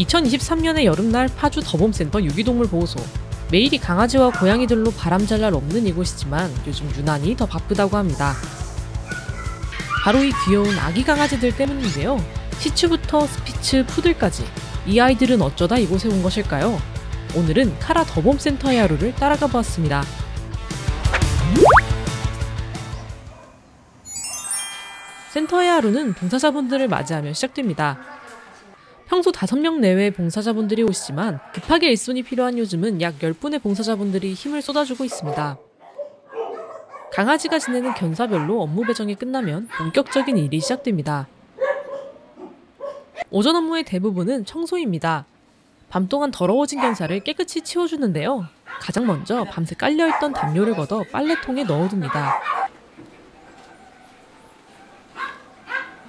2023년의 여름날 파주 더봄센터 유기동물 보호소. 매일이 강아지와 고양이들로 바람잘 날 없는 이곳이지만 요즘 유난히 더 바쁘다고 합니다. 바로 이 귀여운 아기 강아지들 때문인데요. 시츄부터 스피츠, 푸들까지 이 아이들은 어쩌다 이곳에 온 것일까요? 오늘은 카라 더봄센터의 하루를 따라가 보았습니다. 센터의 하루는 봉사자분들을 맞이하며 시작됩니다. 평소 5명 내외의 봉사자분들이 오시지만 급하게 일손이 필요한 요즘은 약 10분의 봉사자분들이 힘을 쏟아주고 있습니다. 강아지가 지내는 견사별로 업무 배정이 끝나면 본격적인 일이 시작됩니다. 오전 업무의 대부분은 청소입니다. 밤 동안 더러워진 견사를 깨끗이 치워주는데요. 가장 먼저 밤새 깔려있던 담요를 걷어 빨래통에 넣어둡니다.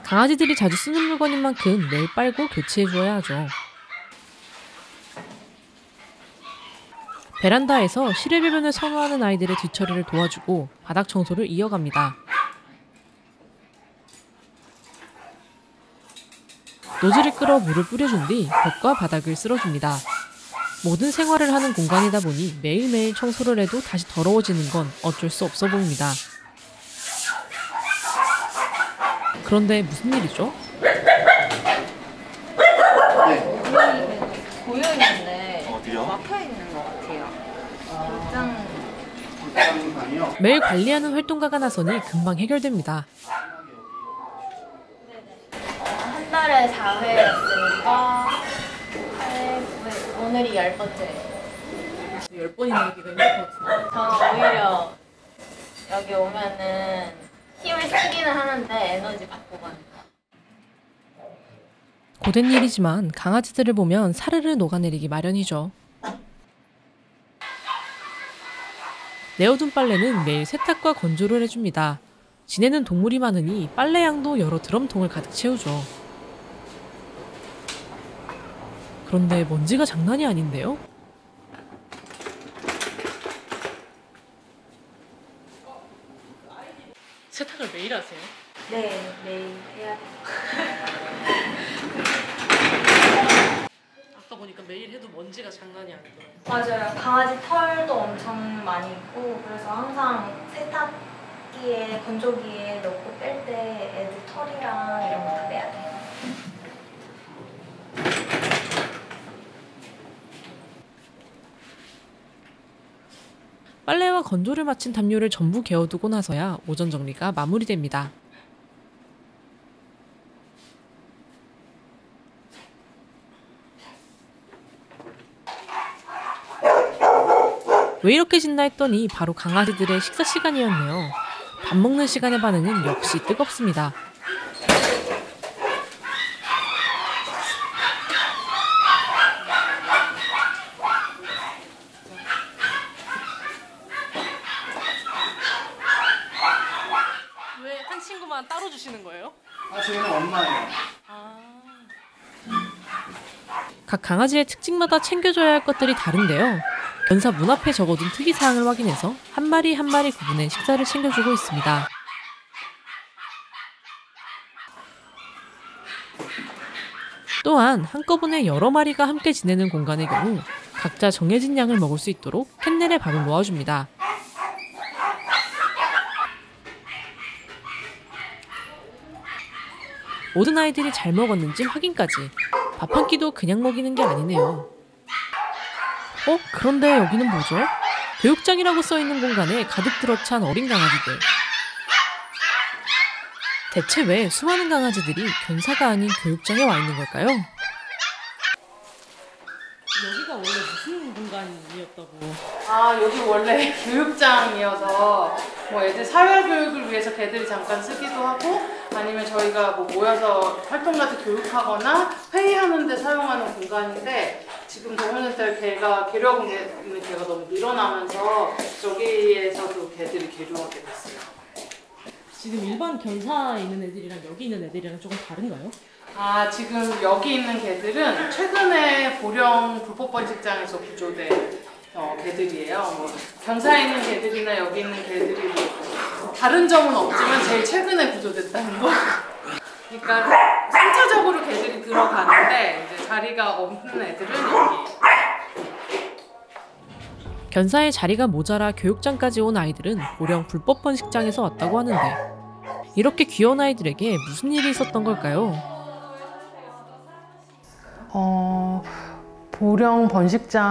강아지들이 자주 쓰는 물건인 만큼 매일 빨고 교체해주어야 하죠. 베란다에서 실외배변을 선호하는 아이들의 뒤처리를 도와주고 바닥 청소를 이어갑니다. 노즐을 끌어 물을 뿌려준 뒤 벽과 바닥을 쓸어줍니다. 모든 생활을 하는 공간이다 보니 매일매일 청소를 해도 다시 더러워지는 건 어쩔 수 없어 보입니다. 그런데 무슨 일이죠? 고여있는데 막혀있는 것 같아요. 매일 관리하는 활동가가 나서니 금방 해결됩니다. 한 달에 4회였으니까 오늘이 10번째. 10번이나 하기가 힘들 것 같은데. 저는 오히려 여기 오면은 힘을 쓰기는 하는데 에너지 받고 가니까. 고된 일이지만 강아지들을 보면 사르르 녹아내리기 마련이죠. 내어둔 빨래는 매일 세탁과 건조를 해줍니다. 지내는 동물이 많으니 빨래양도 여러 드럼통을 가득 채우죠. 그런데 먼지가 장난이 아닌데요? 세탁을 매일 하세요? 네, 매일 해야 돼요. 아까 보니까 매일 해도 먼지가 장난이 아니더라고요. 맞아요. 강아지 털도 엄청 많이 있고 그래서 항상 세탁기에, 건조기에 넣고 뺄 때 애들 털이랑 이런 거 다 빼야 돼요. 빨래와 건조를 마친 담요를 전부 개어두고 나서야 오전 정리가 마무리됩니다. 왜 이렇게 신나 했더니 바로 강아지들의 식사 시간이었네요. 밥 먹는 시간의 반응은 역시 뜨겁습니다. 왜 한 친구만 따로 주시는 거예요? 쟤는 엄마예요. 각 강아지의 특징마다 챙겨줘야 할 것들이 다른데요. 견사 문 앞에 적어둔 특이사항을 확인해서 한 마리 한 마리 구분해 식사를 챙겨주고 있습니다. 또한 한꺼번에 여러 마리가 함께 지내는 공간의 경우 각자 정해진 양을 먹을 수 있도록 캔넬에 밥을 놓아줍니다. 모든 아이들이 잘 먹었는지 확인까지. 밥 한 끼도 그냥 먹이는 게 아니네요. 그런데 여기는 뭐죠? 교육장이라고 써있는 공간에 가득 들어찬 어린 강아지들. 대체 왜 수많은 강아지들이 견사가 아닌 교육장에 와 있는 걸까요? 여기가 원래 무슨 공간이었다고? 여기 원래 교육장이어서 뭐 애들 사회교육을 위해서 개들이 잠깐 쓰기도 하고 아니면 저희가 뭐 모여서 활동 같은 교육하거나 회의하는 데 사용하는 공간인데 지금 더봄센터 개가 계류하고 있는 개가 너무 늘어나면서 저기에서도 개들이 계류하게 됐어요. 지금 일반 견사에 있는 애들이랑 여기 있는 애들이랑 조금 다른가요? 지금 여기 있는 개들은 최근에 보령 불법 번식장에서 구조된 개들이에요. 뭐 견사에 있는 개들이나 여기 있는 개들이 뭐 다른 점은 없지만 제일 최근에 구조됐다는 거. 그러니까 선차적 순서적으로 개들이 들어가는데 이제 자리가 없는 애들은 여기. 견사에 자리가 모자라 교육장까지 온 아이들은 보령 불법 번식장에서 왔다고 하는데 이렇게 귀여운 아이들에게 무슨 일이 있었던 걸까요? 보령 번식장이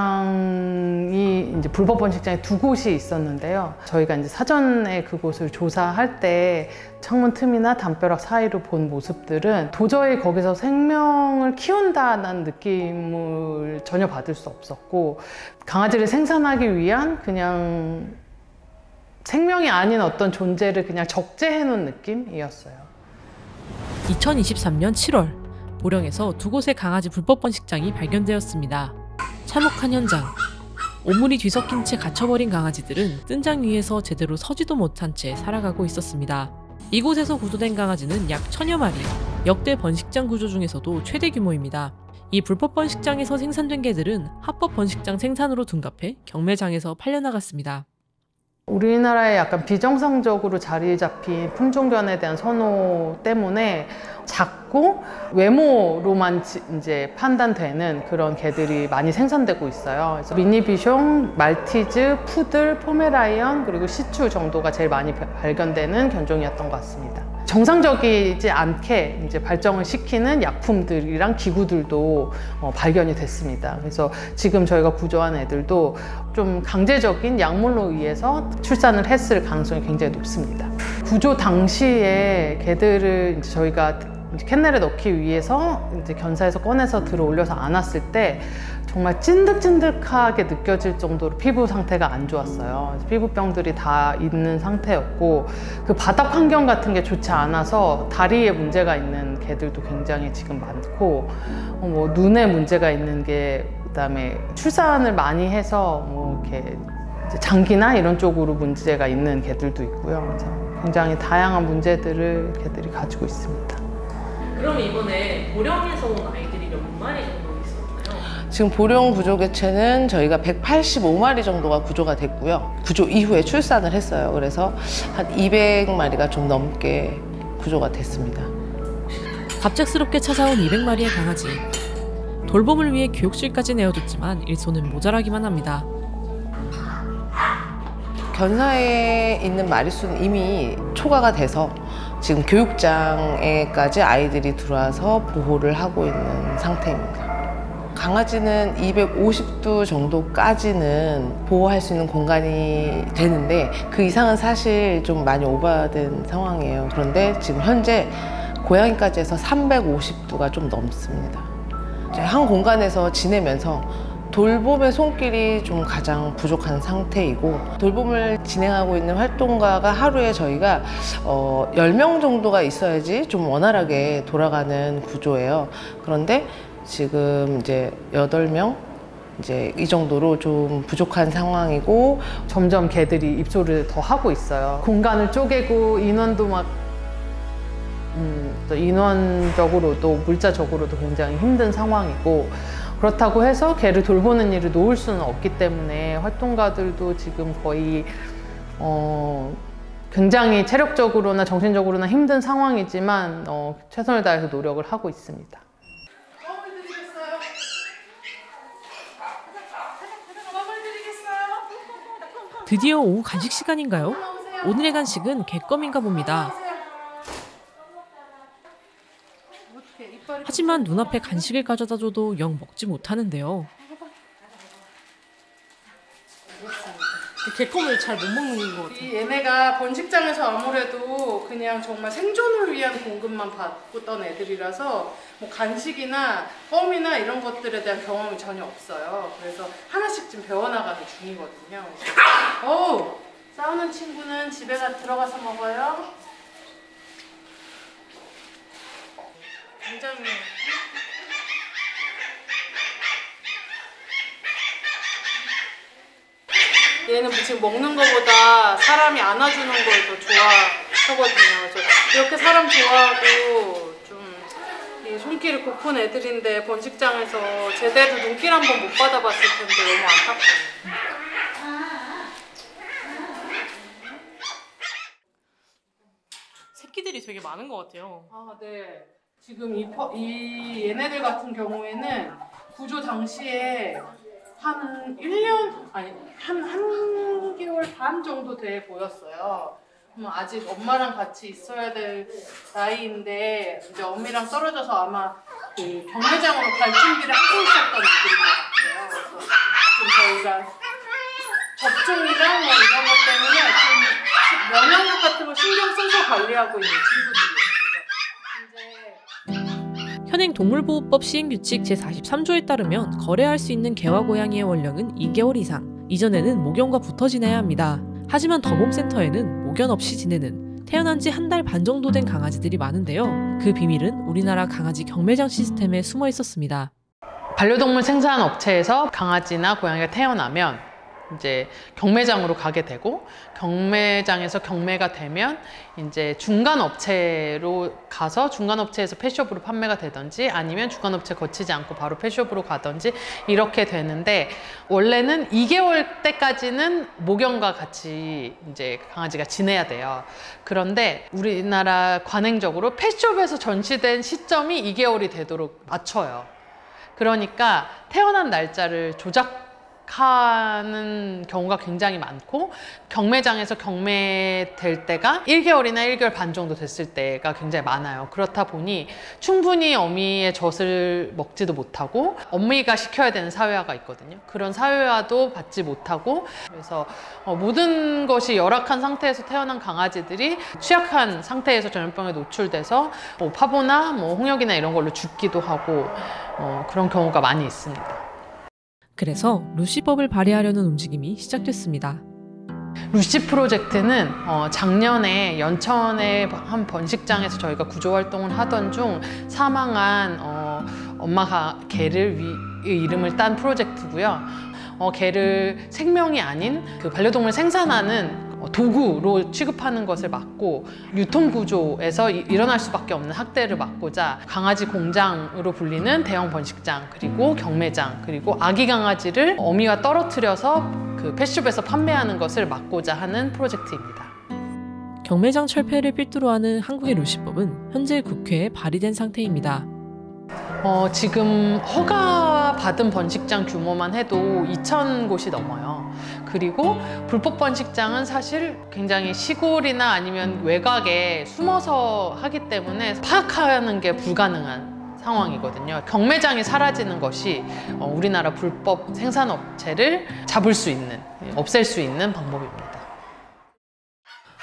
이제 불법 번식장이 두 곳이 있었는데요. 저희가 이제 사전에 그곳을 조사할 때 창문 틈이나 담벼락 사이로 본 모습들은 도저히 거기서 생명을 키운다는 느낌을 전혀 받을 수 없었고, 강아지를 생산하기 위한 그냥 생명이 아닌 어떤 존재를 그냥 적재해 놓은 느낌이었어요. 2023년 7월 보령에서 두 곳의 강아지 불법 번식장이 발견되었습니다. 참혹한 현장. 오물이 뒤섞인 채 갇혀버린 강아지들은 뜬장 위에서 제대로 서지도 못한 채 살아가고 있었습니다. 이곳에서 구조된 강아지는 약 1000여 마리, 역대 번식장 구조 중에서도 최대 규모입니다. 이 불법 번식장에서 생산된 개들은 합법 번식장 생산으로 둔갑해 경매장에서 팔려나갔습니다. 우리나라에 약간 비정상적으로 자리 잡힌 품종견에 대한 선호 때문에 작고 외모로만 이제 판단되는 그런 개들이 많이 생산되고 있어요. 그래서 미니비숑, 말티즈, 푸들, 포메라이언 그리고 시추 정도가 제일 많이 발견되는 견종이었던 것 같습니다. 정상적이지 않게 이제 발정을 시키는 약품들이랑 기구들도 발견이 됐습니다. 그래서 지금 저희가 구조한 애들도 좀 강제적인 약물로 의해서 출산을 했을 가능성이 굉장히 높습니다. 구조 당시에 개들을 이제 저희가 이제 캔넬에 넣기 위해서 이제 견사에서 꺼내서 들어 올려서 안았을 때 정말 찐득찐득하게 느껴질 정도로 피부 상태가 안 좋았어요. 피부병들이 다 있는 상태였고, 그 바닥 환경 같은 게 좋지 않아서 다리에 문제가 있는 개들도 굉장히 지금 많고, 뭐 눈에 문제가 있는 게, 그다음에 출산을 많이 해서 뭐 이렇게 이제 장기나 이런 쪽으로 문제가 있는 개들도 있고요. 그래서 굉장히 다양한 문제들을 개들이 가지고 있습니다. 그럼 이번에 보령에서 온 아이들이 몇 마리 정도 있었나요? 지금 보령 구조 개체는 저희가 185마리 정도가 구조가 됐고요. 구조 이후에 출산을 했어요. 그래서 한 200마리가 좀 넘게 구조가 됐습니다. 갑작스럽게 찾아온 200마리의 강아지. 돌봄을 위해 교육실까지 내어뒀지만 일손은 모자라기만 합니다. 견사에 있는 마리수는 이미 초과가 돼서 지금 교육장에까지 아이들이 들어와서 보호를 하고 있는 상태입니다. 강아지는 250도 정도까지는 보호할 수 있는 공간이 되는데 그 이상은 사실 좀 많이 오버된 상황이에요. 그런데 지금 현재 고양이까지 해서 350도가 좀 넘습니다. 한 공간에서 지내면서 돌봄의 손길이 좀 가장 부족한 상태이고, 돌봄을 진행하고 있는 활동가가 하루에 저희가 10명 정도가 있어야지 좀 원활하게 돌아가는 구조예요. 그런데 지금 이제 8명 이제 이 정도로 좀 부족한 상황이고, 점점 개들이 입소를 더 하고 있어요. 공간을 쪼개고 인원도 막 또 인원적으로도 물자적으로도 굉장히 힘든 상황이고, 그렇다고 해서 개를 돌보는 일을 놓을 수는 없기 때문에 활동가들도 지금 거의 굉장히 체력적으로나 정신적으로나 힘든 상황이지만 최선을 다해서 노력을 하고 있습니다. 드디어 오후 간식 시간인가요? 오늘의 간식은 개껌인가 봅니다. 하지만 눈앞에 간식을 가져다 줘도 영 먹지 못하는데요. 개껌을 잘 못 먹는 것 같아요. 얘네가 번식장에서 아무래도 그냥 정말 생존을 위한 공급만 받던 애들이라서 뭐 간식이나 껌이나 이런 것들에 대한 경험이 전혀 없어요. 그래서 하나씩 지금 배워나가는 중이거든요. 어우, 싸우는 친구는 집에 들어가서 먹어요. 굉장히 얘는 지금 먹는 것보다 사람이 안아주는 걸 더 좋아하거든요. 그래서 이렇게 사람 좋아하고 좀 이 손길이 고픈 애들인데 번식장에서 제대로 눈길 한번 못 받아봤을 텐데 너무 안타까워요. 새끼들이 되게 많은 것 같아요. 아, 네. 지금 이 얘네들 같은 경우에는 구조 당시에 한 1년, 아니, 한 1개월 반 정도 돼 보였어요. 아직 엄마랑 같이 있어야 될 나이인데, 이제 어미랑 떨어져서 아마 그 경매장으로 갈 준비를 하고 있었던 애들인 것 같아요. 그래서 지금 저희가 접종이랑 뭐 이런 것 때문에 좀 면역력 같은 거 신경 써서 관리하고 있는 친구들이에요. 현행 동물보호법 시행규칙 제43조에 따르면 거래할 수 있는 개와 고양이의 원령은 2개월 이상, 이전에는 목연과 붙어 지내야 합니다. 하지만 더봄센터에는 목연 없이 지내는 태어난 지 한 달 반 정도 된 강아지들이 많은데요. 그 비밀은 우리나라 강아지 경매장 시스템에 숨어 있었습니다. 반려동물 생산 업체에서 강아지나 고양이가 태어나면 이제 경매장으로 가게 되고, 경매장에서 경매가 되면 이제 중간 업체로 가서 중간 업체에서 펫숍으로 판매가 되든지, 아니면 중간 업체 거치지 않고 바로 펫숍으로 가든지 이렇게 되는데, 원래는 2개월 때까지는 목연과 같이 이제 강아지가 지내야 돼요. 그런데 우리나라 관행적으로 펫숍에서 전시된 시점이 2개월이 되도록 맞춰요. 그러니까 태어난 날짜를 조작하는 경우가 굉장히 많고, 경매장에서 경매될 때가 1개월이나 1개월 반 정도 됐을 때가 굉장히 많아요. 그렇다 보니 충분히 어미의 젖을 먹지도 못하고, 어미가 시켜야 되는 사회화가 있거든요. 그런 사회화도 받지 못하고, 그래서 모든 것이 열악한 상태에서 태어난 강아지들이 취약한 상태에서 전염병에 노출돼서 파보나 홍역이나 이런 걸로 죽기도 하고, 그런 경우가 많이 있습니다. 그래서 루시법을 발의하려는 움직임이 시작됐습니다. 루시 프로젝트는 작년에 연천의 한 번식장에서 저희가 구조활동을 하던 중 사망한 엄마 개를 이름을 딴 프로젝트고요. 개를 생명이 아닌 그 반려동물 생산하는 도구로 취급하는 것을 막고, 유통구조에서 일어날 수밖에 없는 학대를 막고자 강아지 공장으로 불리는 대형 번식장, 그리고 경매장, 그리고 아기 강아지를 어미와 떨어뜨려서 그 펫숍에서 판매하는 것을 막고자 하는 프로젝트입니다. 경매장 철폐를 필두로 하는 한국의 루시법은 현재 국회에 발의된 상태입니다. 지금 허가받은 번식장 규모만 해도 2,000곳이 넘어요. 그리고 불법 번식장은 사실 굉장히 시골이나 아니면 외곽에 숨어서 하기 때문에 파악하는 게 불가능한 상황이거든요. 경매장이 사라지는 것이 우리나라 불법 생산업체를 잡을 수 있는, 없앨 수 있는 방법입니다.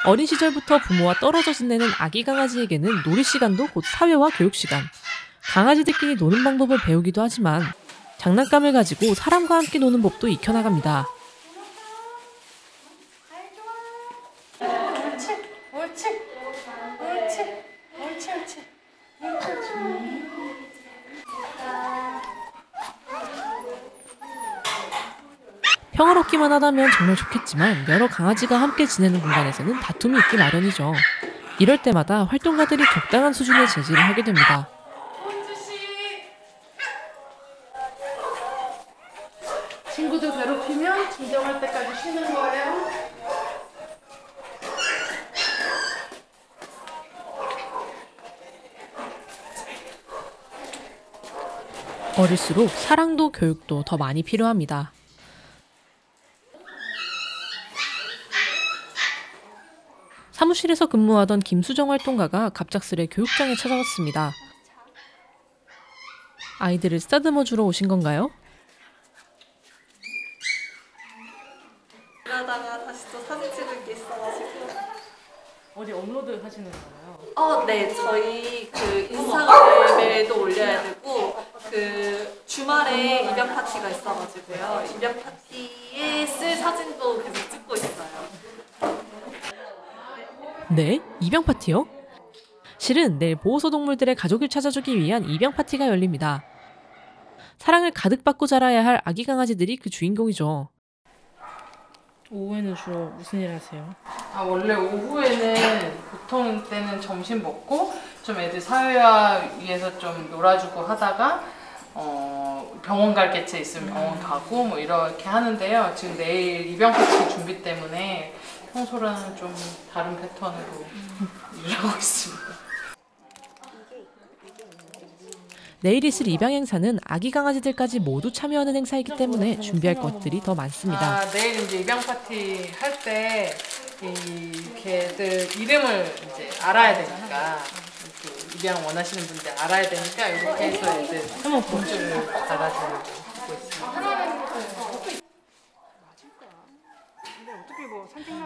어린 시절부터 부모와 떨어져 지내는 아기 강아지에게는 놀이 시간도 곧 사회화 교육 시간. 강아지들끼리 노는 방법을 배우기도 하지만 장난감을 가지고 사람과 함께 노는 법도 익혀나갑니다. 옳지, 옳지, 옳지, 옳지, 옳지. 평화롭기만 하다면 정말 좋겠지만 여러 강아지가 함께 지내는 공간에서는 다툼이 있기 마련이죠. 이럴 때마다 활동가들이 적당한 수준의 제지를 하게 됩니다. 친구들 괴롭히면 진정할 때까지 쉬는 거예요. 어릴수록 사랑도 교육도 더 많이 필요합니다. 사무실에서 근무하던 김수정 활동가가 갑작스레 교육장에 찾아왔습니다. 아이들을 쓰다듬어 주러 오신 건가요? 이러다가 다시 또 사진 찍을 게 있어가지고. 어디 업로드 하시는 건가요? 네, 저희 그 인스타그램에도 올려야 되고, 그 주말에 입양 파티가 있어가지고요. 입양 파티에 쓸 사진도 계속 찍고 있어요. 네? 입양 파티요? 실은 내일 보호소 동물들의 가족을 찾아주기 위한 입양 파티가 열립니다. 사랑을 가득 받고 자라야 할 아기 강아지들이 그 주인공이죠. 오후에는 주로 무슨 일 하세요? 원래 오후에는 보통 때는 점심 먹고 좀 애들 사회화 위해서 좀 놀아주고 하다가 병원 갈 개체 있으면 병원 가고 뭐 이렇게 하는데요. 지금 내일 입양 파티 준비 때문에 평소랑은 좀 다른 패턴으로 일하고 있습니다. 내일 있을 입양 행사는 아기 강아지들까지 모두 참여하는 행사이기 때문에 준비할 것들이 더 많습니다. 내일 이제 입양 파티 할 때 이 개들 이름을 이제 알아야 되니까 입양 원하시는 분들 알아야 되니까 이렇게 해서 애들 공주를 달아주려고 하고 있습니다.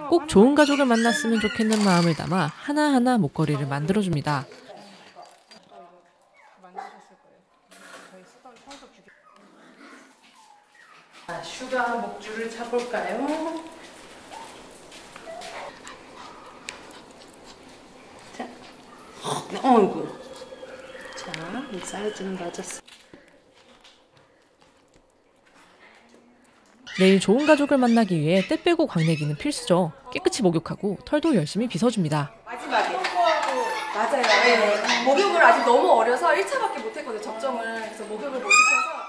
꼭 좋은 가족을 만났으면 좋겠는 마음을 담아 하나하나 목걸이를 만들어줍니다. 슈가 목줄을 차볼까요? 자, 어이구. 자, 이 사이즈는 맞았어. 내일 좋은 가족을 만나기 위해 때 빼고 광내기는 필수죠. 깨끗이 목욕하고 털도 열심히 빗어줍니다. 마지막에. 맞아요. 네. 목욕을 아직 너무 어려서 1차밖에 못했거든요, 접종을. 그래서 목욕을 못 시켜서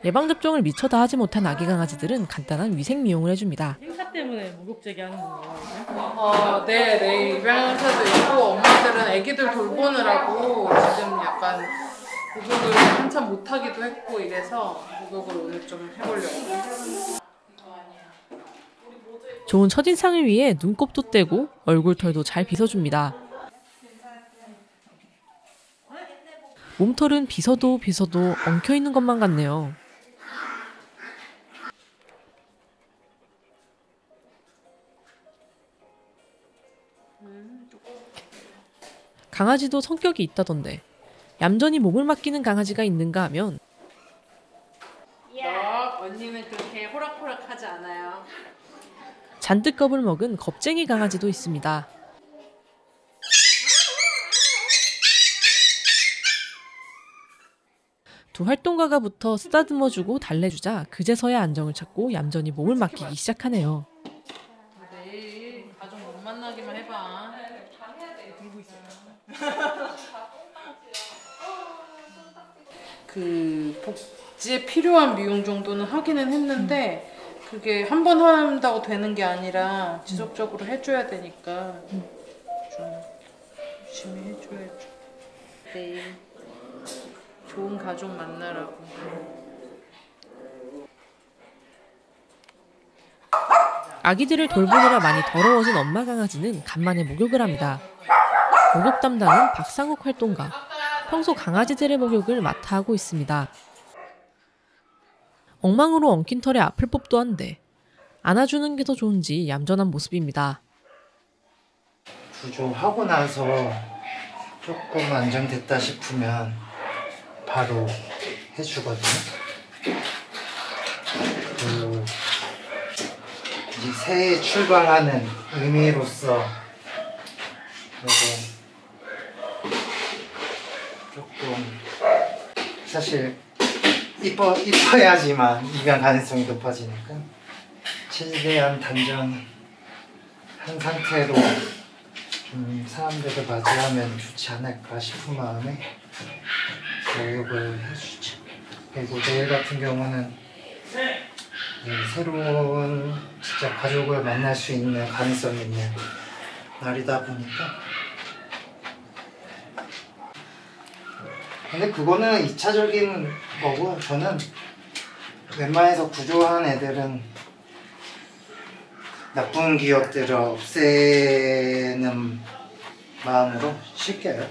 예방접종을 미처 다 하지 못한 아기 강아지들은 간단한 위생 미용을 해줍니다. 행사 때문에 목욕제기 하는 건가요? 네, 내일 입양 행사도 있고 엄마들은 아기들 돌보느라고 지금 약간 목욕을 한참 못하기도 했고 이래서 목욕을 오늘 좀 해보려고. 좋은 첫인상을 위해 눈곱도 떼고 얼굴털도 잘 빗어줍니다. 몸털은 빗어도 엉켜있는 것만 같네요. 강아지도 성격이 있다던데 얌전히 몸을 맡기는 강아지가 있는가 하면 언니는 그렇게 호락호락하지 않아요. 잔뜩 겁을 먹은 겁쟁이 강아지도 있습니다. 두 활동가가 붙어 쓰다듬어주고 달래주자 그제서야 안정을 찾고 얌전히 몸을 맡기기 시작하네요. 내일 가족 못 만나기만 해봐. 들고 있어. 그 복지에 필요한 미용 정도는 하기는 했는데 그게 한 번 한다고 되는 게 아니라 지속적으로 해줘야 되니까 좀 열심히 해줘야죠. 내일 좋은 가족 만나라고. 아기들을 돌보느라 많이 더러워진 엄마 강아지는 간만에 목욕을 합니다. 목욕 담당은 박상욱 활동가. 평소 강아지들의 목욕을 맡아 하고 있습니다. 엉망으로 엉킨 털에 아플 법도 한데 안아주는 게 더 좋은지 얌전한 모습입니다. 구조하고 나서 조금 안정됐다 싶으면 바로 해주거든요. 이제 새해 출발하는 의미로서 그리고 조금 사실 이뻐야지만 입양 가능성이 높아지니까 최대한 단정한 상태로 좀 사람들을 맞이하면 좋지 않을까 싶은 마음에 교육을 해주죠. 그리고 내일 같은 경우는 새로운 진짜 가족을 만날 수 있는 가능성이 있는 날이다 보니까 근데 그거는 2차적인 거고 저는 웬만해서 구조한 애들은 나쁜 기억들을 없애는 마음으로 쉴게요.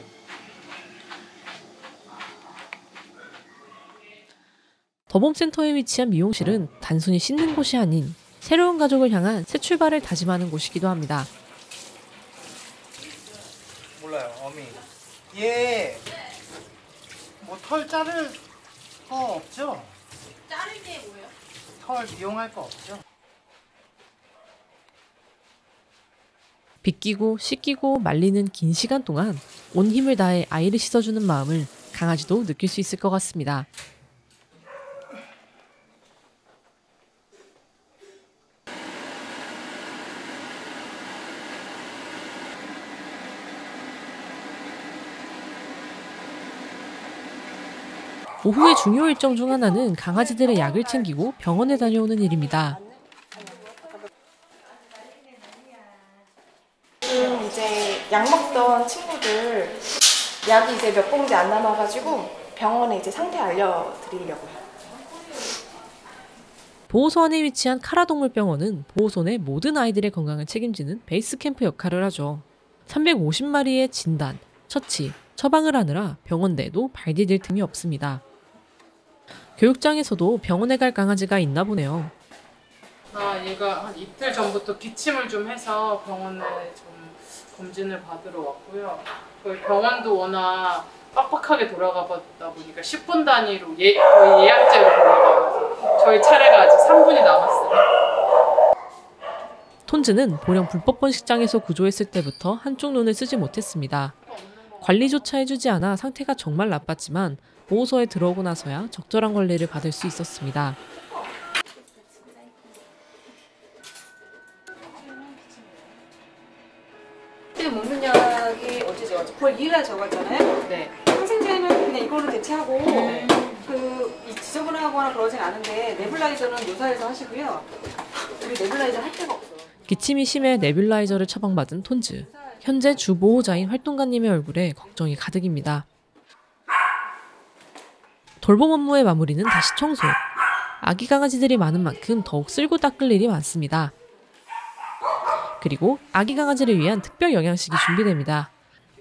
더봄센터에 위치한 미용실은 단순히 씻는 곳이 아닌 새로운 가족을 향한 새 출발을 다짐하는 곳이기도 합니다. 몰라요, 어미. 얘 뭐 털 자를 거 없죠? 자를 게 뭐예요? 털 미용할 거 없죠? 빗기고 씻기고 말리는 긴 시간 동안 온 힘을 다해 아이를 씻어주는 마음을 강아지도 느낄 수 있을 것 같습니다. 오후의 중요 일정 중 하나는 강아지들의 약을 챙기고 병원에 다녀오는 일입니다. 이제 약 먹던 친구들 약이 이제 몇 봉지 안 남아가지고 병원에 이제 상태 알려드리려고요. 보호소 안에 위치한 카라동물병원은 보호소 내 모든 아이들의 건강을 책임지는 베이스 캠프 역할을 하죠. 350마리의 진단, 처치, 처방을 하느라 병원 내도 발 디딜 틈이 없습니다. 교육장에서도 병원에 갈 강아지가 있나 보네요. 얘가 한 이틀 전부터 기침을 좀 해서 병원에 좀 검진을 받으러 왔고요. 저희 병원도 워낙 빡빡하게 돌아가다 보니까 10분 단위로 거의 예약제로 돌아가서 저희 차례가 아직 3분이 남았어요. 톤즈는 보령 불법 번식장에서 구조했을 때부터 한쪽 눈을 쓰지 못했습니다. 관리조차 해주지 않아 상태가 정말 나빴지만 보호소에 들어오고 나서야 적절한 관리를 받을 수 있었습니다. 지금 먹는 약이 어제 적었죠? 9월 2일날 적었잖아요? 네. 항생제는 그냥 이걸로 대체하고 이 지저분하거나 그러진 않은데 네뷸라이저는 요사에서 하시고요. 우리 네뷸라이저 할 데가 없어요. 기침이 심해 네뷸라이저를 처방받은 톤즈. 현재 주 보호자인 활동가님의 얼굴에 걱정이 가득입니다. 돌봄 업무의 마무리는 다시 청소. 아기 강아지들이 많은 만큼 더욱 쓸고 닦을 일이 많습니다. 그리고 아기 강아지를 위한 특별 영양식이 준비됩니다.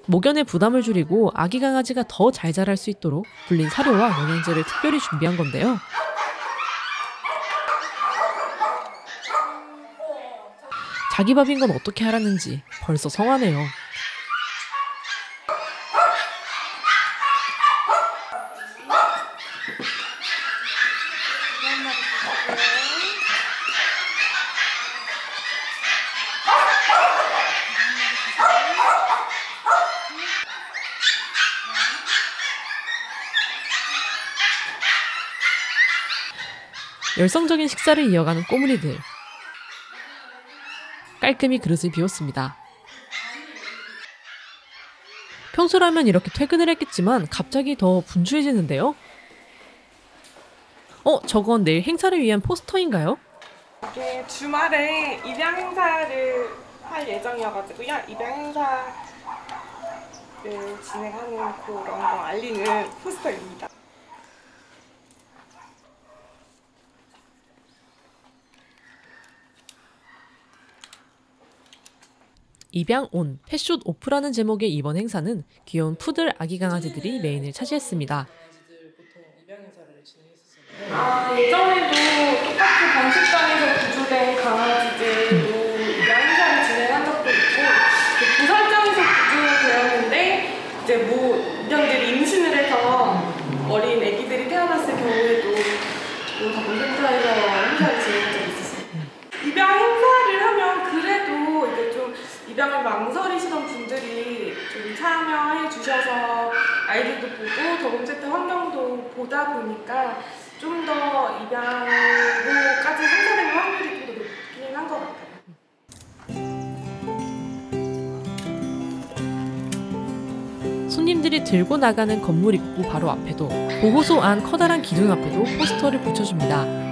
목연의 부담을 줄이고 아기 강아지가 더 잘 자랄 수 있도록 불린 사료와 영양제를 특별히 준비한 건데요. 자기 밥인 건 어떻게 알았는지 벌써 성하네요. 열성적인 식사를 이어가는 꼬물이들. 깔끔히 그릇을 비웠습니다. 평소라면 이렇게 퇴근을 했겠지만 갑자기 더 분주해지는데요. 저건 내일 행사를 위한 포스터인가요? 이게 주말에 입양 행사를 할 예정이어가지고요. 입양 행사를 진행하는 그런 거 알리는 포스터입니다. 입양 온, 펫숏 오프라는 제목의 이번 행사는 귀여운 푸들 아기 강아지들이 메인을 차지했습니다. 예전에도 똑같이 번식장에서 구조된 강아지들도 입양 행사를 진행한 적도 있고 부살장에서 구조되었는데 이제 입양들이 임신을 해서 어린 아기들이 태어났을 경우에도 다본센터에서 행사를 진행한 적이 있었어요. 입양 행사를 하면 그래도 이제 좀 입양을 망설이시던 분들이 좀 참여해 주셔서 아이들도 보고 더본센터 환경도 보다 보니까 좀 더 입양으로까지 성사되는 확률이 좀 더 높긴 한 것 같아요. 손님들이 들고 나가는 건물 입구 바로 앞에도 보호소 안 커다란 기둥 앞에도 포스터를 붙여줍니다.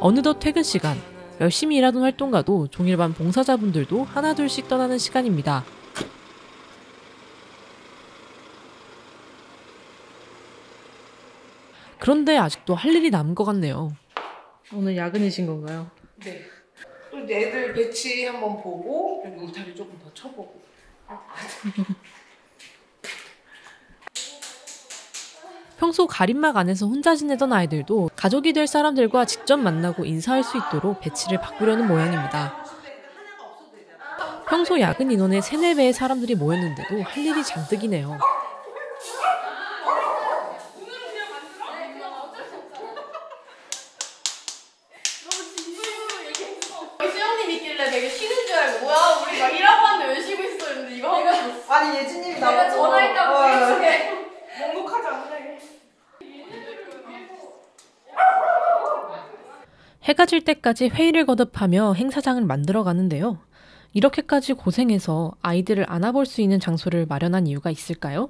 어느덧 퇴근 시간. 열심히 일하던 활동가도 종일반 봉사자분들도 하나둘씩 떠나는 시간입니다. 그런데 아직도 할 일이 남은 것 같네요. 오늘 야근이신 건가요? 네. 또 애들 배치 한번 보고 여기 울타리 조금 더 쳐보고. 평소 가림막 안에서 혼자 지내던 아이들도 가족이 될 사람들과 직접 만나고 인사할 수 있도록 배치를 바꾸려는 모양입니다. 평소 야근 인원의 3, 4배의 사람들이 모였는데도 할 일이 잔뜩이네요. 수영님 있길래 되게 쉬는 줄 알고 뭐야 우리 막 일하고 왔는데 왜 쉬고 있어 이랬는데 이거 하고 아니 예진님이 내가 전화했다고 그게 묵묵하지 않네. 해가 질 때까지 회의를 거듭하며 행사장을 만들어 가는데요. 이렇게까지 고생해서 아이들을 안아볼 수 있는 장소를 마련한 이유가 있을까요?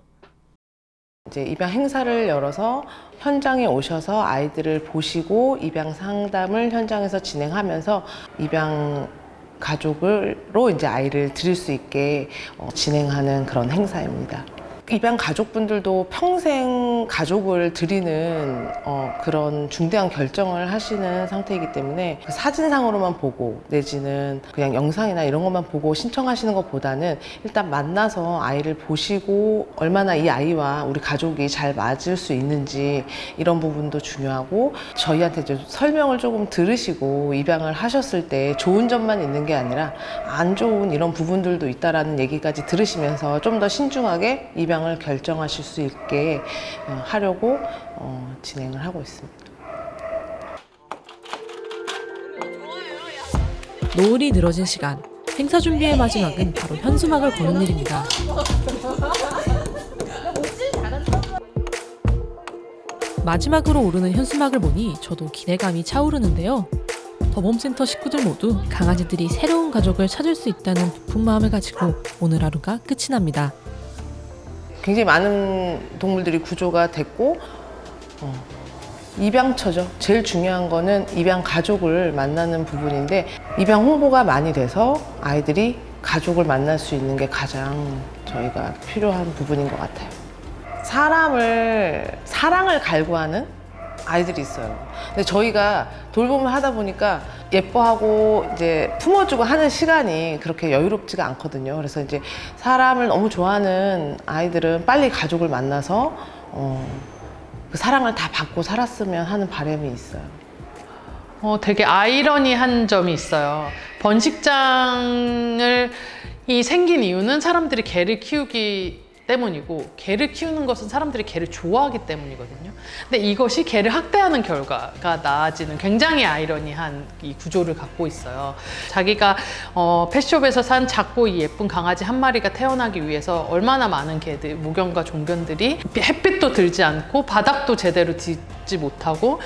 이제 입양 행사를 열어서 현장에 오셔서 아이들을 보시고 입양 상담을 현장에서 진행하면서 입양 가족으로 이제 아이를 드릴 수 있게 진행하는 그런 행사입니다. 입양 가족분들도 평생 가족을 드리는 그런 중대한 결정을 하시는 상태이기 때문에 사진상으로만 보고 내지는 그냥 영상이나 이런 것만 보고 신청하시는 것보다는 일단 만나서 아이를 보시고 얼마나 이 아이와 우리 가족이 잘 맞을 수 있는지 이런 부분도 중요하고 저희한테 이제 설명을 조금 들으시고 입양을 하셨을 때 좋은 점만 있는 게 아니라 안 좋은 이런 부분들도 있다라는 얘기까지 들으시면서 좀 더 신중하게 입양을 결정하실 수 있게 하려고 진행을 하고 있습니다. 노을이 늘어진 시간, 행사 준비의 마지막은 바로 현수막을 거는 일입니다. 마지막으로 오르는 현수막을 보니 저도 기대감이 차오르는데요. 더봄센터 식구들 모두 강아지들이 새로운 가족을 찾을 수 있다는 부푼 마음을 가지고 오늘 하루가 끝이 납니다. 굉장히 많은 동물들이 구조가 됐고 입양처죠. 제일 중요한 거는 입양 가족을 만나는 부분인데 입양 홍보가 많이 돼서 아이들이 가족을 만날 수 있는 게 가장 저희가 필요한 부분인 것 같아요. 사랑을 갈구하는 아이들이 있어요. 근데 저희가 돌봄을 하다 보니까 예뻐하고 이제 품어주고 하는 시간이 그렇게 여유롭지가 않거든요. 그래서 이제 사람을 너무 좋아하는 아이들은 빨리 가족을 만나서 그 사랑을 다 받고 살았으면 하는 바람이 있어요. 되게 아이러니한 점이 있어요. 번식장이 생긴 이유는 사람들이 개를 키우기 때문이고 개를 키우는 것은 사람들이 개를 좋아하기 때문이거든요. 근데 이것이 개를 학대하는 결과가 나아지는 굉장히 아이러니한 이 구조를 갖고 있어요. 자기가 펫숍에서 산 작고 예쁜 강아지 한 마리가 태어나기 위해서 얼마나 많은 개들, 모견과 종견들이 햇빛도 들지 않고 바닥도 제대로 딛지 못하고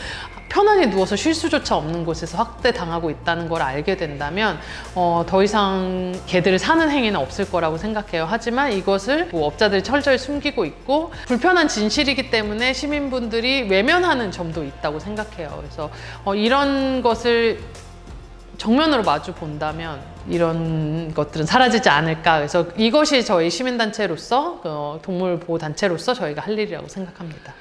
편안히 누워서 쉴 수조차 없는 곳에서 학대당하고 있다는 걸 알게 된다면 더 이상 개들을 사는 행위는 없을 거라고 생각해요. 하지만 이것을 업자들이 철저히 숨기고 있고 불편한 진실이기 때문에 시민분들이 외면하는 점도 있다고 생각해요. 그래서 이런 것을 정면으로 마주 본다면 이런 것들은 사라지지 않을까. 그래서 이것이 저희 시민단체로서 동물보호단체로서 저희가 할 일이라고 생각합니다.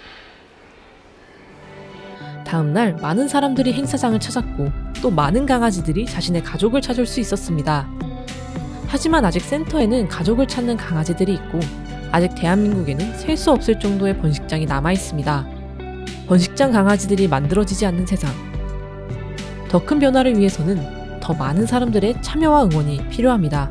다음 날 많은 사람들이 행사장을 찾았고 또 많은 강아지들이 자신의 가족을 찾을 수 있었습니다. 하지만 아직 센터에는 가족을 찾는 강아지들이 있고 아직 대한민국에는 셀 수 없을 정도의 번식장이 남아 있습니다. 번식장 강아지들이 만들어지지 않는 세상. 더 큰 변화를 위해서는 더 많은 사람들의 참여와 응원이 필요합니다.